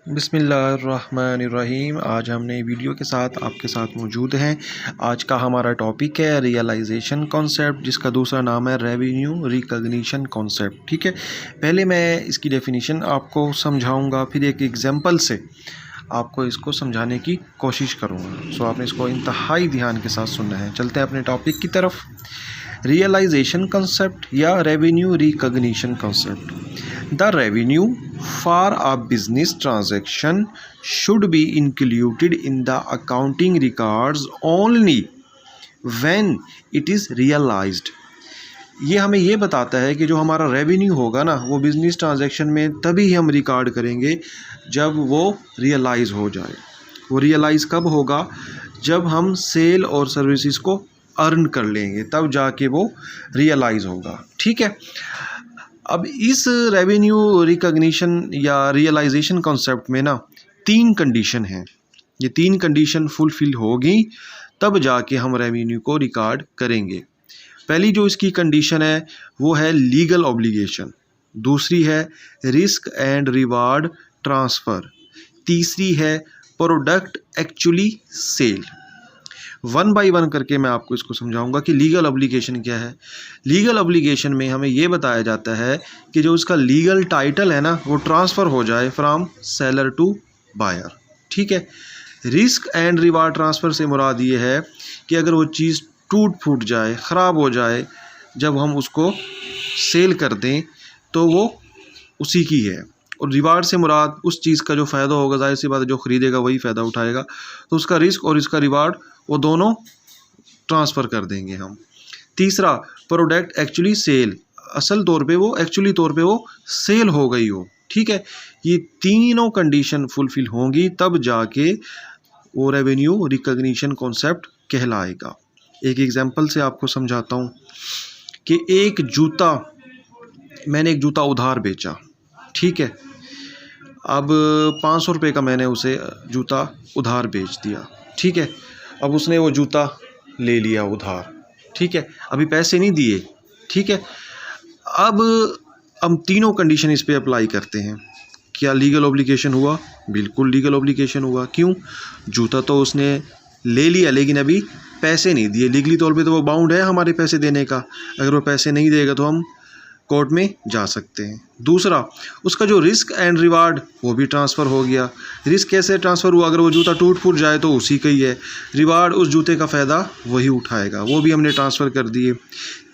बिस्मिल्लाहिर्रहमानिर्रहीम। आज हमने वीडियो के साथ आपके साथ मौजूद हैं। आज का हमारा टॉपिक है रियलाइजेशन कॉन्सेप्ट, जिसका दूसरा नाम है रेवेन्यू रिकॉग्निशन कॉन्सेप्ट। ठीक है, पहले मैं इसकी डेफिनेशन आपको समझाऊंगा, फिर एक एग्जांपल से आपको इसको समझाने की कोशिश करूंगा। सो आपने इसको इंतहाई ध्यान के साथ सुनना है। चलते हैं अपने टॉपिक की तरफ। रियलाइजेशन कॉन्सेप्ट या revenue recognition concept. The revenue for a business transaction should be included in the accounting records only when it is realized। ये हमें ये बताता है कि जो हमारा रेवेन्यू होगा ना, वो बिज़नेस ट्रांजैक्शन में तभी हम रिकॉर्ड करेंगे जब वो रियलाइज़ हो जाए। वो रियलाइज़ कब होगा? जब हम सेल और सर्विसेज को अर्न कर लेंगे, तब जाके वो रियलाइज़ होगा। ठीक है, अब इस रेवेन्यू रिकॉग्निशन या रियलाइजेशन कॉन्सेप्ट में ना 3 कंडीशन हैं। ये 3 कंडीशन फुलफ़िल होगी तब जाके हम रेवेन्यू को रिकॉर्ड करेंगे। पहली जो इसकी कंडीशन है वो है लीगल ऑब्लिगेशन, दूसरी है रिस्क एंड रिवार्ड ट्रांसफ़र, तीसरी है product actually sell. One by one करके मैं आपको इसको समझाऊंगा कि लीगल ऑब्लिगेशन क्या है। लीगल ऑब्लिगेशन में हमें ये बताया जाता है कि जो उसका लीगल टाइटल है ना, वो ट्रांसफ़र हो जाए फ्रॉम सेलर टू बायर। ठीक है, रिस्क एंड रिवार्ड ट्रांसफ़र से मुराद ये है कि अगर वो चीज़ टूट फूट जाए, ख़राब हो जाए, जब हम उसको सेल कर दें तो वो उसी की है। और रिवार्ड से मुराद उस चीज़ का जो फ़ायदा होगा, जाहिर सी बात है जो ख़रीदेगा वही फ़ायदा उठाएगा, तो उसका रिस्क और इसका रिवार्ड वो दोनों ट्रांसफ़र कर देंगे हम। तीसरा, प्रोडक्ट एक्चुअली सेल, असल तौर पे वो एक्चुअली तौर पे वो सेल हो गई हो। ठीक है, ये तीनों कंडीशन फुलफ़िल होंगी तब जाके वो रेवेन्यू रिकॉग्निशन कॉन्सेप्ट कहलाएगा। एक एग्जांपल से आपको समझाता हूँ कि मैंने एक जूता उधार बेचा। ठीक है, अब 500 रुपये का मैंने उसे जूता उधार बेच दिया। ठीक है, अब उसने वो जूता ले लिया उधार। ठीक है, अभी पैसे नहीं दिए। ठीक है, अब हम तीनों कंडीशन इस पे अप्लाई करते हैं। क्या लीगल ऑब्लिगेशन हुआ? बिल्कुल लीगल ऑब्लिगेशन हुआ। क्यों? जूता तो उसने ले लिया लेकिन अभी पैसे नहीं दिए। लीगली तौर पे तो वो बाउंड है हमारे पैसे देने का। अगर वो पैसे नहीं देगा तो हम कोर्ट में जा सकते हैं। दूसरा, उसका जो रिस्क एंड रिवार्ड वो भी ट्रांसफ़र हो गया। रिस्क कैसे ट्रांसफ़र हुआ? अगर वो जूता टूट फूट जाए तो उसी का ही है। रिवार्ड उस जूते का फ़ायदा वही उठाएगा, वो भी हमने ट्रांसफ़र कर दिए।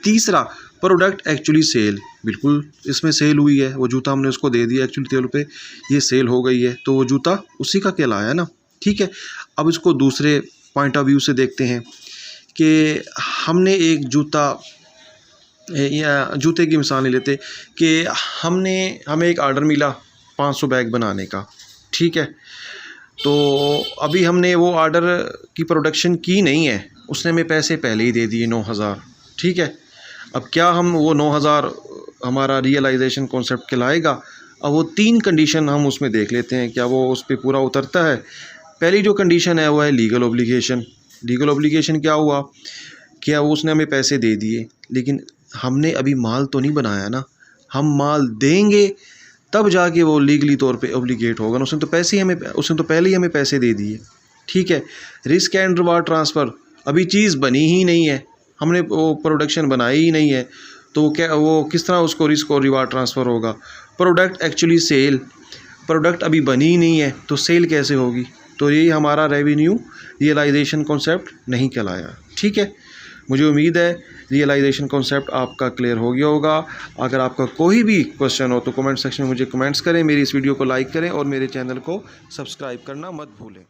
तीसरा, प्रोडक्ट एक्चुअली सेल, बिल्कुल इसमें सेल हुई है। वो जूता हमने उसको दे दिया एक्चुअली तौर पे, ये सेल हो गई है, तो वो जूता उसी का कहलाया ना। ठीक है, अब इसको दूसरे पॉइंट ऑफ व्यू से देखते हैं कि हमने एक जूते की मिसाल ले लेते कि हमें एक आर्डर मिला 500 बैग बनाने का। ठीक है, तो अभी हमने वो आर्डर की प्रोडक्शन की नहीं है, उसने हमें पैसे पहले ही दे दिए 9000। ठीक है, अब क्या हम वो 9000 हमारा रियलाइजेशन कॉन्सेप्ट कहलाएगा? अब वो 3 कंडीशन हम उसमें देख लेते हैं, क्या वो उस पर पूरा उतरता है। पहली जो कंडीशन है वो है लीगल ऑब्लिगेशन। लीगल ऑब्लिगेशन क्या हुआ? क्या वो उसने हमें पैसे दे दिए लेकिन हमने अभी माल तो नहीं बनाया ना, हम माल देंगे तब जाके वो लीगली तौर पे ऑब्लिगेट होगा ना। उसने तो पहले ही हमें पैसे दे दिए। ठीक है, रिस्क एंड रिवार्ड ट्रांसफ़र, अभी चीज़ बनी ही नहीं है, हमने वो प्रोडक्शन बनाई ही नहीं है, तो वो किस तरह उसको रिस्क और रिवार्ड ट्रांसफ़र होगा? प्रोडक्ट एक्चुअली सेल, प्रोडक्ट अभी बनी ही नहीं है तो सेल कैसे होगी? तो ये हमारा रेवेन्यू रियलाइजेशन कॉन्सेप्ट नहीं कहलाया। ठीक है, मुझे उम्मीद है रियलाइजेशन कॉन्सेप्ट आपका क्लियर हो गया होगा। अगर आपका कोई भी क्वेश्चन हो तो कमेंट सेक्शन में मुझे कमेंट्स करें, मेरी इस वीडियो को लाइक करें और मेरे चैनल को सब्सक्राइब करना मत भूलें।